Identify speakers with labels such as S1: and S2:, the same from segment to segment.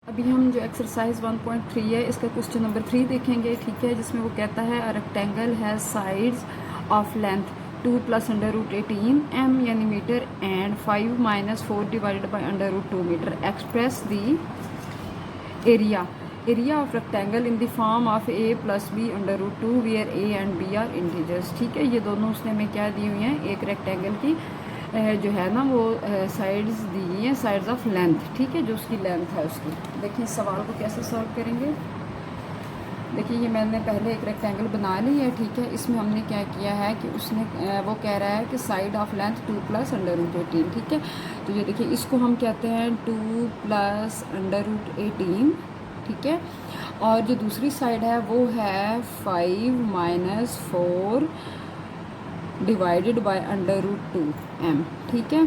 S1: अभी हम जो एक्सरसाइज 1.3 है इसका क्वेश्चन नंबर 3 देखेंगे, ठीक है, जिसमें वो कहता है a rectangle has sides of length 2 + √18 m यानी metre and 5 - 4 divided by √2 metre. Express the area of rectangle in the form of a + b √2 where a and b are integers. ठीक है, ये दोनों उसने हमें क्या दी हुई हैं, एक रेक्टेंगल की जो है ना वो साइड्स दी हुई हैं, साइड्स ऑफ लेंथ, ठीक है, जो उसकी लेंथ है उसकी। देखिए इस सवाल को कैसे सॉल्व करेंगे। देखिए ये मैंने पहले एक रेक्टेंगल बना ली है, ठीक है, इसमें हमने क्या किया है कि उसने वो कह रहा है कि साइड ऑफ लेंथ 2 + √18, ठीक है। तो ये देखिए इसको हम कहते हैं 2 + √18, ठीक है, और जो दूसरी साइड है वो है 5 - 4 डिवाइडेड बाय √2 m, ठीक है।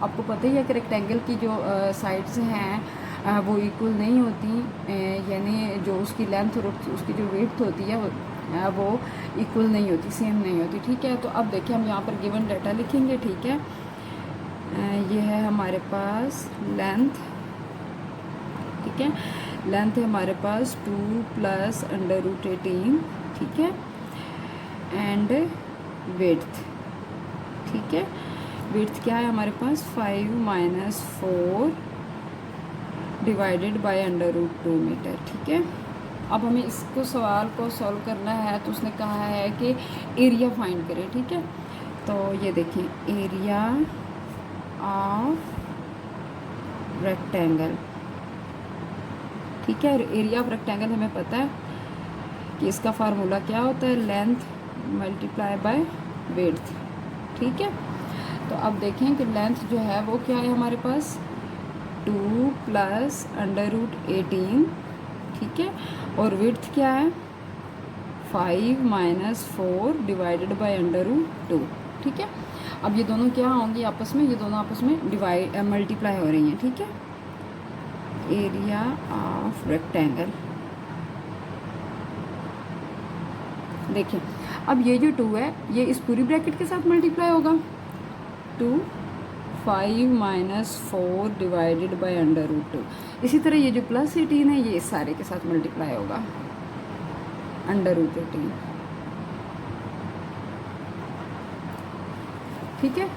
S1: आपको पता ही है कि रेक्टेंगल की जो साइड्स हैं वो इक्वल नहीं होती, यानी जो उसकी लेंथ और उसकी जो विड्थ होती है वो इक्वल नहीं होती, सेम नहीं होती, ठीक है। तो अब देखिए हम यहाँ पर गिवन डाटा लिखेंगे, ठीक है। ये है हमारे पास लेंथ, ठीक है, लेंथ है हमारे पास 2 + √18, ठीक है, एंड विड्थ, ठीक है। विड्थ क्या है हमारे पास 5 - 4 डिवाइडेड बाय √2 मीटर, ठीक है। अब हमें इसको सवाल को सॉल्व करना है, तो उसने कहा है कि एरिया फाइंड करें, ठीक है। तो ये देखें एरिया ऑफ रेक्टेंगल, ठीक है। एरिया ऑफ रेक्टेंगल हमें पता है कि इसका फार्मूला क्या होता है, लेंथ मल्टीप्लाई बाय विड्थ, ठीक है। तो अब देखें कि लेंथ जो है वो क्या है हमारे पास 2 + √18, ठीक है, और विड्थ क्या है 5 - 4 डिवाइडेड बाय √2, ठीक है। अब ये दोनों क्या होंगी आपस में, ये दोनों आपस में मल्टीप्लाई हो रही हैं, ठीक है। एरिया ऑफ रेक्टेंगल, देखिए अब ये जो 2 है ये इस पूरी ब्रैकेट के साथ मल्टीप्लाई होगा, 2 5 - 4 डिवाइडेड बाय √2। इसी तरह ये जो +18 है ये इस सारे के साथ मल्टीप्लाई होगा √18, ठीक है।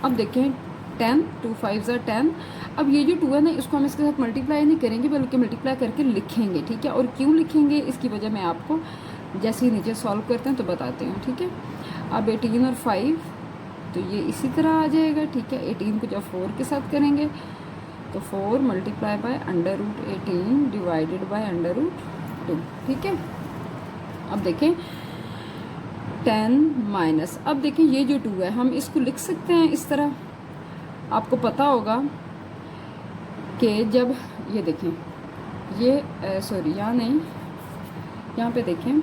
S1: अब देखें 10 2 5 = 10। अब ये जो 2 है ना इसको हम इसके साथ मल्टीप्लाई नहीं करेंगे बल्कि मल्टीप्लाई करके लिखेंगे, ठीक है। और क्यों लिखेंगे इसकी वजह मैं आपको जैसे ही नीचे सॉल्व करते हैं तो बताते हैं, ठीक है। अब 18 और 5 तो ये इसी तरह आ जाएगा, ठीक है। 18 को जब 4 के साथ करेंगे तो 4 × बाय √18 डिवाइडेड बाय √2, ठीक है। अब देखें 10 अब देखें ये जो 2 है हम इसको लिख सकते हैं इस तरह। आपको पता होगा कि जब ये देखें ये सॉरी यहाँ नहीं, यहाँ पे देखें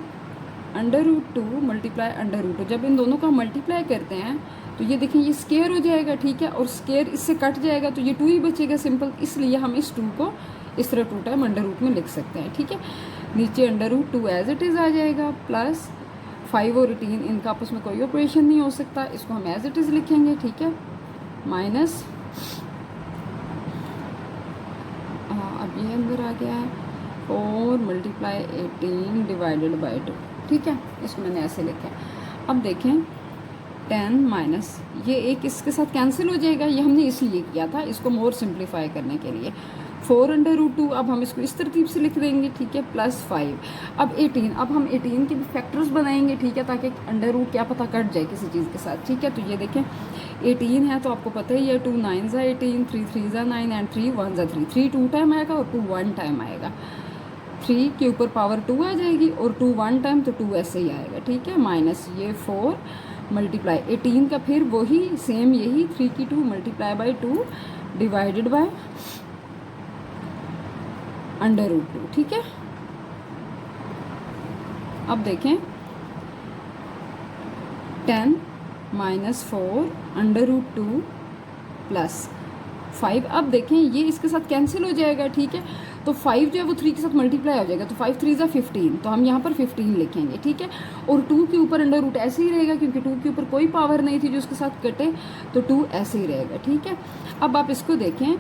S1: √2 मल्टीप्लाई √2, जब इन दोनों का मल्टीप्लाई करते हैं तो ये देखें ये स्केयर हो जाएगा, ठीक है, और स्केयर इससे कट जाएगा तो ये 2 ही बचेगा सिंपल। इसलिए हम इस 2 को इस तरह 2 टाइम √2 में लिख सकते हैं, ठीक है। नीचे √2 एज इट इज़ आ जाएगा, प्लस 5 और 18 इनका आपस में कोई ऑपरेशन नहीं हो सकता, इसको हम एज इट इज़ लिखेंगे, ठीक है, माइनस अब ये अंदर आ गया है 4 × 18 डिवाइडेड बाय 2, ठीक है, इसको मैंने ऐसे लिखा है। अब देखें 10 ये एक इसके साथ कैंसिल हो जाएगा, ये हमने इसलिए किया था इसको मोर सिंप्लीफाई करने के लिए। 4 √2 अब हम इसको इस तरतीब से लिख देंगे, ठीक है, +5। अब 18 अब हम 18 के भी फैक्टर्स बनाएंगे, ठीक है, ताकि √ क्या पता कट जाए किसी चीज़ के साथ, ठीक है। तो ये देखें 18 है तो आपको पता ही है 2 9 = 18, 3 3 = 9 एंड 3 1 = 3। 3 2 टाइम आएगा और 2 1 टाइम आएगा। 3 के ऊपर पावर 2 आ जाएगी और 2 1 टाइम तो 2 ऐसे ही आएगा, ठीक है, माइनस ये 4 मल्टीप्लाई 18 का फिर वही सेम यही 3 की 2 मल्टीप्लाई बाय 2 डिवाइडेड बाय √2, ठीक है। अब देखें 10 - 4 √2 प्लस 5। अब देखें ये इसके साथ कैंसिल हो जाएगा, ठीक है, तो 5 जो है वो 3 के साथ मल्टीप्लाई हो जाएगा, तो 5 3 = 15, तो हम यहाँ पर 15 लिखेंगे, ठीक है। और 2 के ऊपर √ ऐसे ही रहेगा क्योंकि 2 के ऊपर कोई पावर नहीं थी जो उसके साथ कटे, तो 2 ऐसे ही रहेगा, ठीक है। अब आप इसको देखें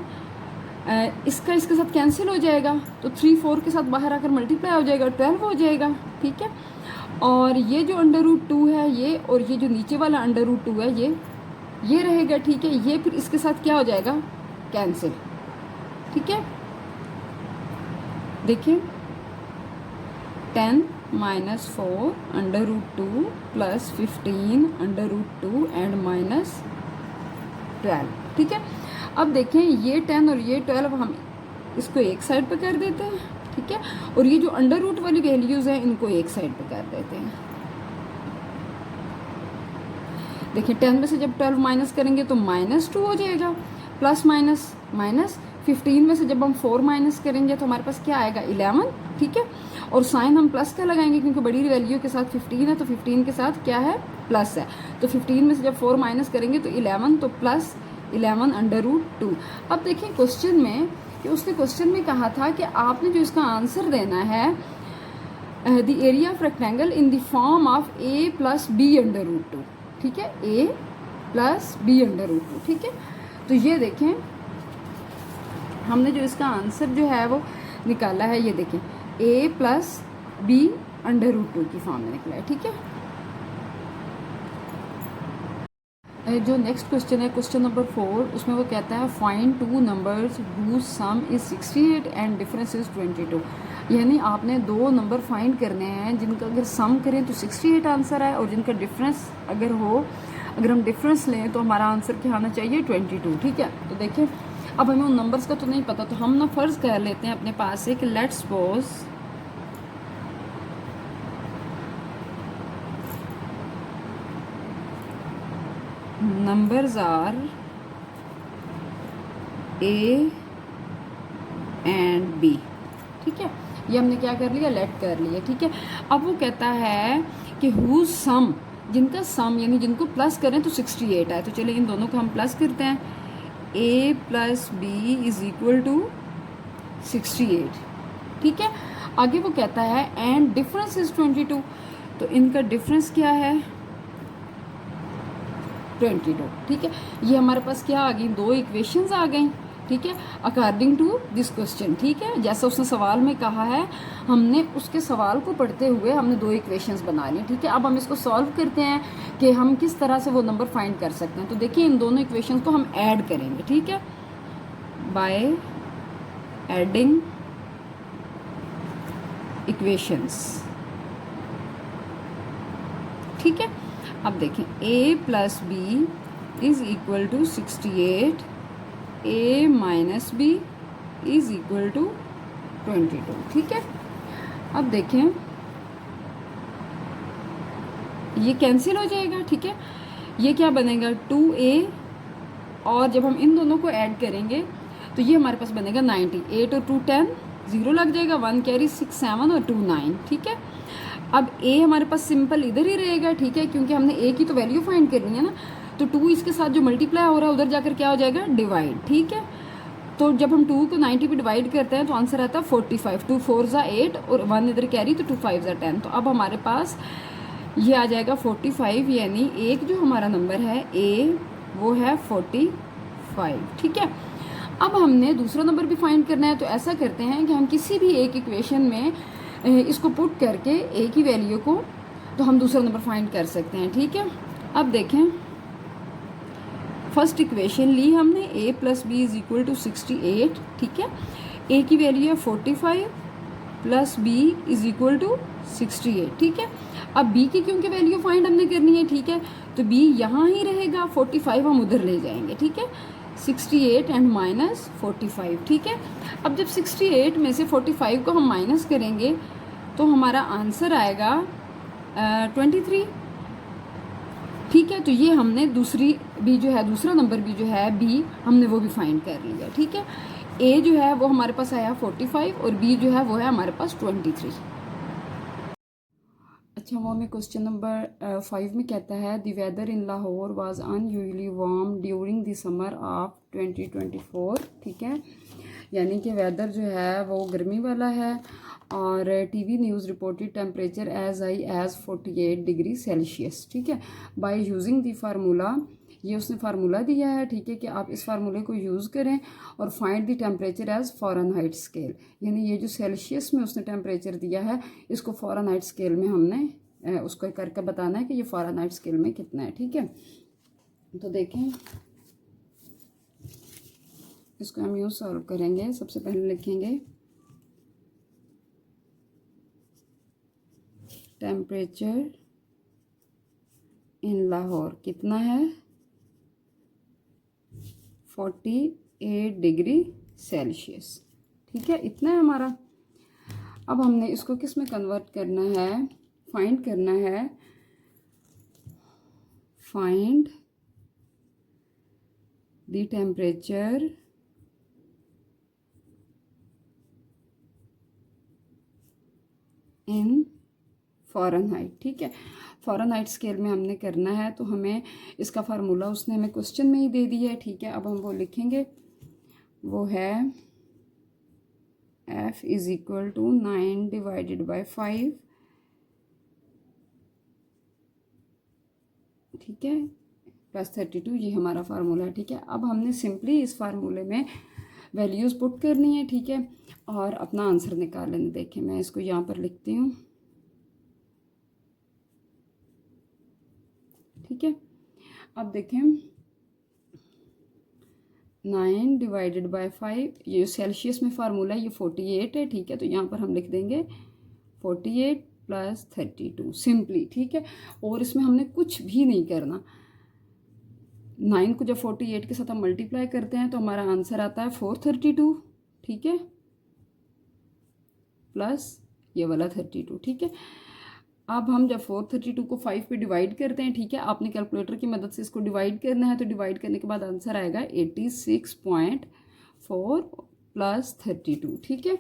S1: इसका इसके साथ कैंसिल हो जाएगा, तो 3 4 के साथ बाहर आकर मल्टीप्लाई हो जाएगा, 12 हो जाएगा, ठीक है। और ये जो √2 है ये, और ये जो नीचे वाला √2 है ये रहेगा, ठीक है। ये फिर इसके साथ क्या हो जाएगा, कैंसिल, ठीक है। देखिए 10 - 4 √2 + 15 √2 एंड -12, ठीक है। अब देखें ये 10 और ये 12 हम इसको एक साइड पे कर देते हैं, ठीक है। और ये जो √ वाली वैल्यूज़ हैं इनको एक साइड पे कर देते हैं। देखिए 10 में से जब 12 माइनस करेंगे तो -2 हो जाएगा, प्लस माइनस माइनस। 15 में से जब हम 4 माइनस करेंगे तो हमारे पास क्या आएगा, 11, ठीक है। और साइन हम प्लस का लगाएंगे क्योंकि बड़ी वैल्यू के साथ 15 है, तो 15 के साथ क्या है, प्लस है। तो 15 में से जब 4 माइनस करेंगे तो 11, तो प्लस 11 √2। अब देखिए क्वेश्चन में कि उसने क्वेश्चन में कहा था कि आपने जो इसका आंसर देना है the area of rectangle in the form of a + b √2, ठीक है, a + b √2, ठीक है। तो ये देखें हमने जो इसका आंसर जो है वो निकाला है, ये देखें a + b √2 की फॉर्म में निकला है, ठीक है। जो नेक्स्ट क्वेश्चन है क्वेश्चन नंबर 4, उसमें वो कहता है find 2 numbers whose sum is 68 and difference is 22। यानी आपने 2 नंबर फाइंड करने हैं जिनका अगर सम करें तो 68 आंसर है, और जिनका डिफरेंस अगर हम डिफरेंस लें तो हमारा आंसर क्या आना चाहिए, 22, ठीक है। तो देखिए अब हमें उन नंबर्स का तो नहीं पता, तो हम ना फ़र्ज़ कर लेते हैं अपने पास से कि let's suppose numbers are A and B, ठीक है। ये हमने क्या कर लिया, लेट कर लिया, ठीक है। अब वो कहता है कि हुज सम, जिनका सम यानी जिनको प्लस करें तो 68 है। तो चलिए इन दोनों को हम प्लस करते हैं, A + B = 68, ठीक है। आगे वो कहता है एंड डिफरेंस इज 22, तो इनका डिफरेंस क्या है, 22, ठीक है। ये हमारे पास क्या आ गई, 2 इक्वेशंस आ गई, ठीक है, अकॉर्डिंग टू दिस क्वेश्चन, ठीक है। जैसा उसने सवाल में कहा है हमने उसके सवाल को पढ़ते हुए हमने 2 इक्वेशंस बना ली, ठीक है। अब हम इसको सॉल्व करते हैं कि हम किस तरह से वो नंबर फाइंड कर सकते हैं। तो देखिए इन दोनों इक्वेशंस को हम ऐड करेंगे, ठीक है, बाय एडिंग इक्वेशंस, ठीक है। अब देखें a + b = 68, a - b = 22, ठीक है। अब देखें ये कैंसिल हो जाएगा, ठीक है। ये क्या बनेगा, 2a, और जब हम इन दोनों को ऐड करेंगे तो ये हमारे पास बनेगा 90, 8 और 2 10, 0 लग जाएगा, 1 कैरी 6 7 और 2 9, ठीक है। अब a हमारे पास सिंपल इधर ही रहेगा, ठीक है, क्योंकि हमने a की तो वैल्यू फाइंड करनी है ना। तो 2 इसके साथ जो मल्टीप्लाई हो रहा है उधर जाकर क्या हो जाएगा, डिवाइड, ठीक है। तो जब हम 2 को 90 पे डिवाइड करते हैं तो आंसर आता है 45, 2 4 = 8 और 1 इधर कैरी, तो 2 5 = 10। तो अब हमारे पास ये आ जाएगा 45, यानी एक जो हमारा नंबर है a वो है 45, ठीक है। अब हमने दूसरा नंबर भी फाइंड करना है, तो ऐसा करते हैं कि हम किसी भी एक इक्वेशन में इसको पुट करके a की वैल्यू को तो हम दूसरा नंबर फाइंड कर सकते हैं, ठीक है। अब देखें फर्स्ट इक्वेशन ली हमने a + b = 68, ठीक है। a की वैल्यू है 45 + b = 68, ठीक है। अब b की क्योंकि वैल्यू फाइंड हमने करनी है, ठीक है, तो b यहाँ ही रहेगा, 45 हम उधर ले जाएंगे, ठीक है। 68 एंड -45, ठीक है। अब जब 68 में से 45 को हम माइनस करेंगे तो हमारा आंसर आएगा 23, ठीक है। तो ये हमने दूसरी भी जो है, दूसरा नंबर भी जो है b, हमने वो भी फाइंड कर लिया, ठीक है। a जो है वो हमारे पास आया 45 और b जो है वो है हमारे पास 23। अच्छा, वो हमें क्वेश्चन नंबर 5 में कहता है the weather in Lahore was unusually warm during the summer of 2024, ठीक है। यानी कि वेदर जो है वो गर्मी वाला है, और TV news reported temperature as high as 48 degree Celsius, ठीक है। बाय यूजिंग द फार्मूला ये उसने फार्मूला दिया है, ठीक है, कि आप इस फार्मूले को यूज़ करें और find the temperature as Fahrenheit scale, यानी ये जो सेल्सियस में उसने टेम्परेचर दिया है इसको फ़ारेनहाइट स्केल में हमने उसको करके बताना है कि ये फ़ारेनहाइट स्केल में कितना है, ठीक है। तो देखें इसको हम यूँ सॉल्व करेंगे। सबसे पहले लिखेंगे टेम्परेचर इन लाहौर कितना है 48 डिग्री सेल्सियस, ठीक है, इतना है हमारा। अब हमने इसको किस में कन्वर्ट करना है, फाइंड करना है, find the temperature in Fahrenheit, ठीक है। फ़ारेनहाइट स्केल में हमने करना है, तो हमें इसका फार्मूला उसने हमें क्वेश्चन में ही दे दिया है, ठीक है। अब हम वो लिखेंगे, वो है F is equal to 9 divided by 5, ठीक है, प्लस 32, ये हमारा फार्मूला है, ठीक है। अब हमने सिंपली इस फार्मूले में वैल्यूज़ पुट करनी है, ठीक है, और अपना आंसर निकाल लेना। देखें मैं इसको यहाँ पर लिखती हूँ, ठीक है। अब देखें 9 डिवाइडेड बाई 5, ये सेल्सियस में फार्मूला है, ये 48 है, ठीक है, तो यहाँ पर हम लिख देंगे 48 प्लस 32 सिंपली, ठीक है। और इसमें हमने कुछ भी नहीं करना। 9 को जब 48 के साथ हम मल्टीप्लाई करते हैं तो हमारा आंसर आता है 432, ठीक है, प्लस ये वाला 32, ठीक है। अब हम जब 432 को 5 पे डिवाइड करते हैं, ठीक है, आपने कैलकुलेटर की मदद से इसको डिवाइड करना है, तो डिवाइड करने के बाद आंसर आएगा 86.4 प्लस 32, ठीक है।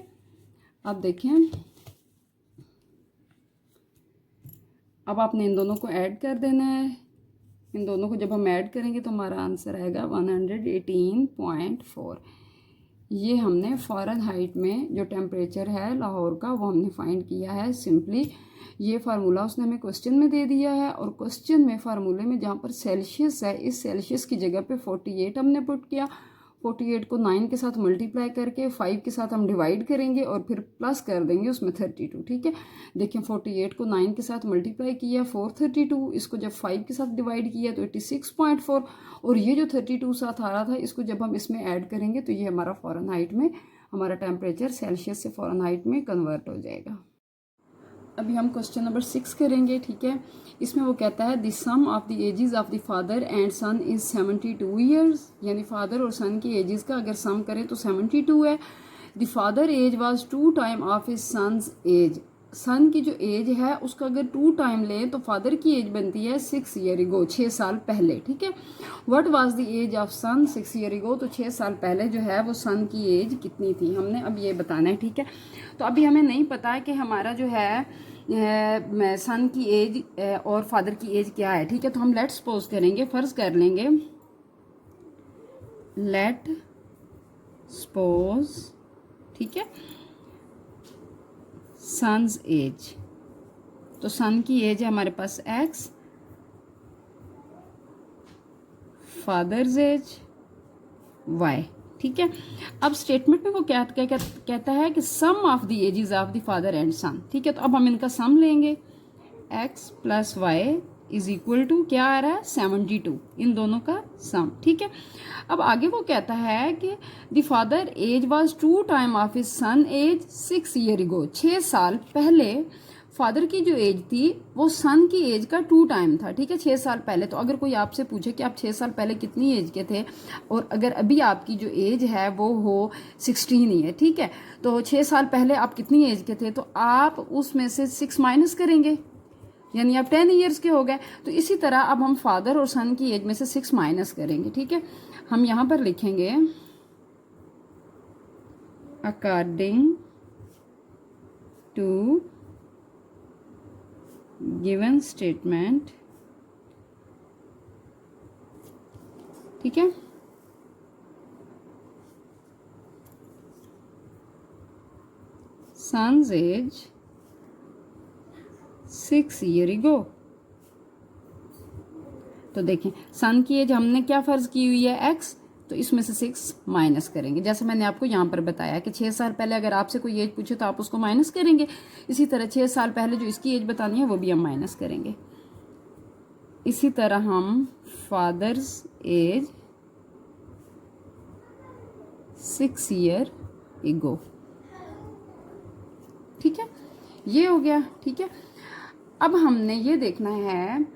S1: अब देखें, अब आपने इन दोनों को ऐड कर देना है। इन दोनों को जब हम ऐड करेंगे तो हमारा आंसर आएगा 118.4। ये हमने फ़ारेनहाइट में जो टेम्परेचर है लाहौर का वो हमने फाइंड किया है सिंपली। ये फार्मूला उसने हमें क्वेश्चन में दे दिया है, और क्वेश्चन में फार्मूले में जहाँ पर सेल्सियस है, इस सेल्सियस की जगह पे 48 हमने पुट किया। 48 को 9 के साथ मल्टीप्लाई करके 5 के साथ हम डिवाइड करेंगे और फिर प्लस कर देंगे उसमें 32, ठीक है। देखिए 48 को 9 के साथ मल्टीप्लाई किया 432, इसको जब 5 के साथ डिवाइड किया तो 86.4, और ये जो 32 साथ आ रहा था इसको जब हम इसमें ऐड करेंगे तो ये हमारा फ़ारेनहाइट में, हमारा टेम्परेचर सेल्सियस से फ़ारेनहाइट में कन्वर्ट हो जाएगा। अभी हम क्वेश्चन नंबर 6 करेंगे, ठीक है। इसमें वो कहता है the sum of the ages of the father and son is 72 years, यानी फादर और सन की एजेस का अगर सम करें तो 72 है। The father age was 2 time of his sons age, son की जो एज है उसका अगर 2 टाइम लें तो फादर की एज बनती है 6 ईयर इगो, 6 साल पहले, ठीक है। What was the age of son 6 year ago, तो 6 साल पहले जो है वो सन की एज कितनी थी, हमने अब ये बताना है, ठीक है। तो अभी हमें नहीं पता है कि हमारा जो है सन की एज और फादर की एज क्या है, ठीक है। तो हम लेट सपोज करेंगे, फ़र्ज़ कर लेंगे, लेट सपोज, ठीक है, सन्स एज, तो सन की एज है हमारे पास x, फादर्स एज y, ठीक है। अब स्टेटमेंट में वो क्या कहता है कि sum of the ages of the father and son, ठीक है। तो अब हम इनका सम लेंगे, x plus Y is equal to क्या आ रहा है 72, इन दोनों का सम, ठीक है। अब आगे वो कहता है कि the father age was 2 time of his son age 6 year ago, 6 साल पहले फादर की जो एज थी वो सन की एज का 2 टाइम था, ठीक है, 6 साल पहले। तो अगर कोई आपसे पूछे कि आप 6 साल पहले कितनी एज के थे, और अगर अभी आपकी जो एज है वो हो 16 ही है, ठीक है, तो 6 साल पहले आप कितनी एज के थे, तो आप उसमें से 6 माइनस करेंगे, यानी आप 10 ईयर्स के हो गए। तो इसी तरह अब हम फादर और सन की एज में से 6 माइनस करेंगे, ठीक है। हम यहाँ पर लिखेंगे अकॉर्डिंग टू गिवन स्टेटमेंट, ठीक है, सन्स एज 6 ईयर इगो तो देखें सन की एज हमने क्या फ़र्ज़ की हुई है x, तो इसमें से 6 माइनस करेंगे। जैसे मैंने आपको यहाँ पर बताया कि 6 साल पहले अगर आपसे कोई एज पूछे तो आप उसको माइनस करेंगे, इसी तरह 6 साल पहले जो इसकी एज बतानी है वो भी हम माइनस करेंगे। इसी तरह हम फादर्स एज 6 ईयर एगो, ठीक है, ये हो गया। ठीक है, अब हमने ये देखना है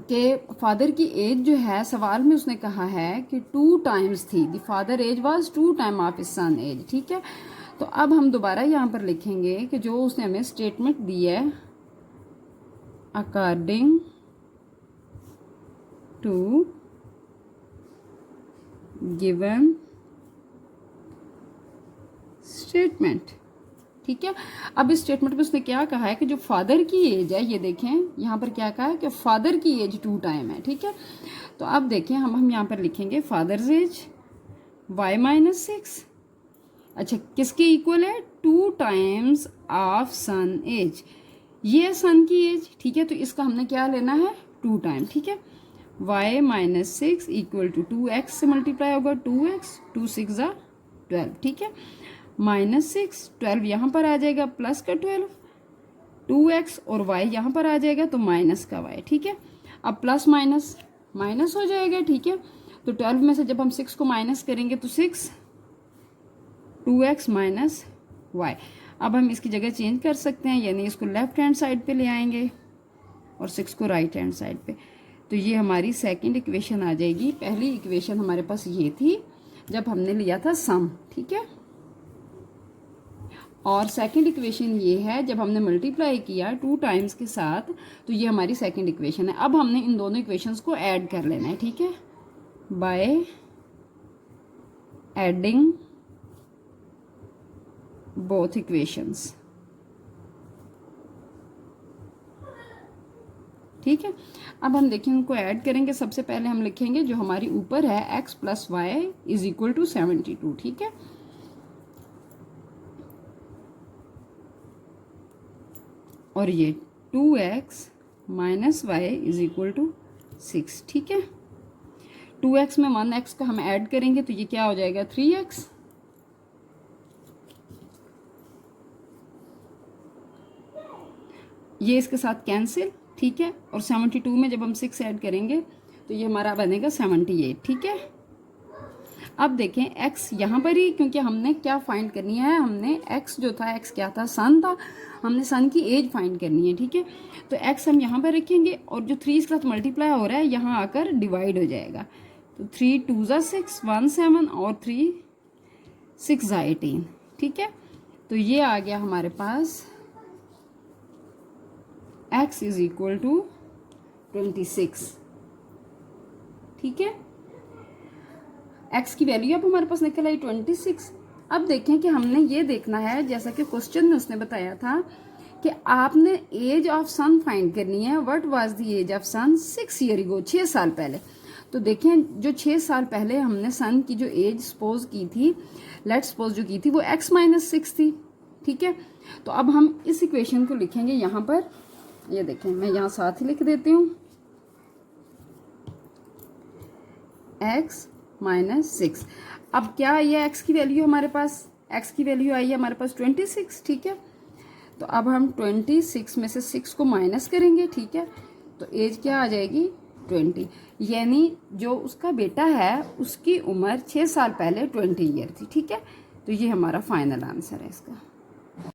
S1: कि फादर की एज जो है सवाल में उसने कहा है कि 2 टाइम्स थी, the father age was 2 time of his son age. ठीक है, तो अब हम दोबारा यहाँ पर लिखेंगे कि जो उसने हमें स्टेटमेंट दी है, अकॉर्डिंग टू गिवन स्टेटमेंट। ठीक है, अब इस स्टेटमेंट में उसने क्या कहा है कि जो फादर की एज है, ये देखें यहाँ पर क्या कहा है कि फादर की एज 2 टाइम है। ठीक है, तो अब देखें हम यहाँ पर लिखेंगे फादर्स एज y माइनस 6, अच्छा किसके इक्वल है, 2 टाइम्स ऑफ सन एज, ये सन की एज। ठीक है, तो इसका हमने क्या लेना है, 2 टाइम। ठीक है, y minus 6 equal to 2x से मल्टीप्लाई होगा, 2x 2 6 ज़ा 12। ठीक है, माइनस 6 12 यहाँ पर आ जाएगा, प्लस का 12 2x और y यहाँ पर आ जाएगा तो माइनस का y। ठीक है, अब प्लस माइनस माइनस हो जाएगा। ठीक है, तो 12 में से जब हम 6 को माइनस करेंगे तो 6 2x माइनस y। अब हम इसकी जगह चेंज कर सकते हैं, यानी इसको लेफ्ट हैंड साइड पे ले आएंगे और 6 को राइट हैंड साइड पे, तो ये हमारी सेकंड इक्वेशन आ जाएगी। पहली इक्वेशन हमारे पास ये थी जब हमने लिया था सम। ठीक है, और सेकंड इक्वेशन ये है जब हमने मल्टीप्लाई किया 2 टाइम्स के साथ, तो ये हमारी सेकंड इक्वेशन है। अब हमने इन दोनों इक्वेशंस को ऐड कर लेना है। ठीक है, बाय एडिंग बोथ इक्वेशंस। ठीक है, अब हम देखें उनको ऐड करेंगे। सबसे पहले हम लिखेंगे जो हमारी ऊपर है x plus Y is equal to 72। ठीक है, और ये 2x minus y is equal to 6। ठीक है, 2x में 1x को हम ऐड करेंगे तो ये क्या हो जाएगा, 3x। ये इसके साथ कैंसिल। ठीक है, और 72 में जब हम 6 ऐड करेंगे तो ये हमारा बनेगा 78। ठीक है, अब देखें x यहाँ पर ही, क्योंकि हमने क्या फाइंड करनी है, हमने x जो था, x क्या था, सन था, हमने सन की एज फाइंड करनी है। ठीक है, तो x हम यहाँ पर रखेंगे और जो 3 इसके साथ मल्टीप्लाई हो रहा है यहाँ आकर डिवाइड हो जाएगा, तो 3 2 ज़ा 6 1 7 और 3 6 ज़ा 18। ठीक है, तो ये आ गया हमारे पास x इज इक्वल टू 26। ठीक है, x की वैल्यू अब हमारे पास निकल आई 26। अब देखें कि हमने ये देखना है, जैसा कि क्वेश्चन में उसने बताया था कि आपने एज ऑफ सन फाइंड करनी है। What was the age of son 6 year ago, 6 साल पहले। तो देखें जो 6 साल पहले हमने सन की जो एज सपोज की थी, लेट सपोज जो की थी वो x माइनस 6 थी। ठीक है, तो अब हम इस इक्वेशन को लिखेंगे यहाँ पर, ये देखें मैं यहाँ साथ ही लिख देती हूँ, x माइनस 6। अब क्या आई है x की वैल्यू हमारे पास, x की वैल्यू आई है हमारे पास 26। ठीक है, तो अब हम 26 में से 6 को माइनस करेंगे। ठीक है, तो एज क्या आ जाएगी 20, यानी जो उसका बेटा है उसकी उम्र 6 साल पहले 20 ईयर थी। ठीक है, तो ये हमारा फाइनल आंसर है इसका।